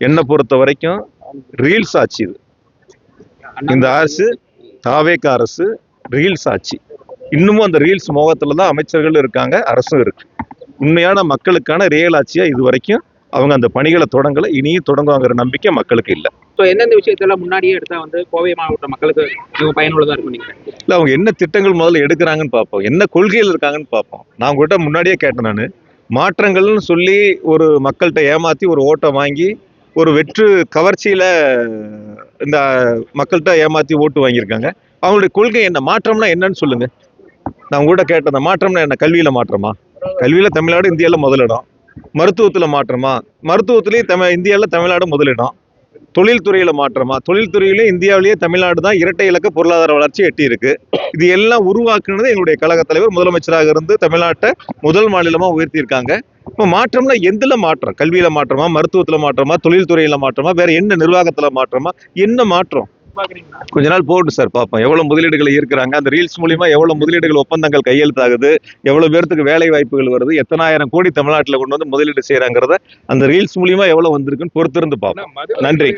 என்னை பொறுத்த வரைக்கும் ரீல்ஸ் ஆட்சி இது. இந்த அரசு தாவேக அரசு ரீல்ஸ் ஆட்சி. இன்னமும் அந்த ரீல்ஸ் மோகத்துல தான் அமைச்சர்கள் இருக்காங்க, அரசும் இருக்கு. உண்மையான மக்களுக்கான ரியல் ஆட்சியா இது வரைக்கும் அவங்க அந்த பணிகளை தொடங்கல, இனியும் தொடங்குவாங்கிற நம்பிக்கை மக்களுக்கு இல்லை. எந்தெந்த விஷயத்தெல்லாம் முன்னாடியே எடுத்தா கோவை மாவட்ட மக்களுக்கு பயனுள்ளதா இருக்கும் நீங்க? இல்லை, அவங்க என்ன திட்டங்கள் முதல்ல எடுக்கிறாங்கன்னு பார்ப்போம், என்ன கொள்கையில் இருக்காங்கன்னு பார்ப்போம். நான் உங்கள்கிட்ட முன்னாடியே கேட்டேன், நான் மாற்றங்கள்னு சொல்லி ஒரு மக்கள்கிட்ட ஏமாத்தி ஒரு ஓட்டை வாங்கி ஒரு வெற்று கவர்ச்சியில இந்த மக்கள்கிட்ட ஏமாத்தி ஓட்டு வாங்கியிருக்காங்க. அவங்களுடைய கொள்கை என்ன, மாற்றம்னா என்னன்னு சொல்லுங்க. நான் உங்கள்கிட்ட கேட்டேன், அந்த மாற்றம்னா என்ன? கல்வியில மாற்றமா? கல்வியில தமிழ்நாடு இந்தியாவில் முதலிடம். மருத்துவத்துல மாற்றமா? மருத்துவத்திலேயே இந்தியாவில் தமிழ்நாடு முதலிடம். தொழில்துறையில மாற்றமா? தொழில்துறையிலே இந்தியாவிலேயே தமிழ்நாடு தான் இரட்டை இலக்க பொருளாதார வளர்ச்சி எட்டி இருக்கு. இது எல்லாம் உருவாக்குனது எங்களுடைய கழக தலைவர் முதலமைச்சராக இருந்து தமிழ்நாட்டை முதல் மாநிலமா உயர்த்தியிருக்காங்க. இப்போ மாற்றம்னா எதுல மாற்றம்? கல்வியில மாற்றமா? மருத்துவத்துல மாற்றமா? தொழில்துறையில மாற்றமா? வேற என்ன நிர்வாகத்துல மாற்றமா? என்ன மாற்றம்? கொஞ்ச நாள் போட்டு சார் பார்ப்போம் எவ்வளவு முதலீடுகள் இருக்கிறாங்க. அந்த ரீல்ஸ் மூலியமா எவ்வளவு முதலீடுகள் ஒப்பந்தங்கள் கையெழுத்தாகுது, எவ்வளவு பேருக்கு வேலை வாய்ப்புகள் வருது, எத்தனாயிரம் கோடி தமிழ்நாட்டில் கொண்டு வந்து முதலீடு செய்யறாங்கிறத அந்த ரீல்ஸ் மூலியமா எவ்வளவு வந்திருக்குன்னு பொறுத்திருந்து பார்ப்போம். நன்றி.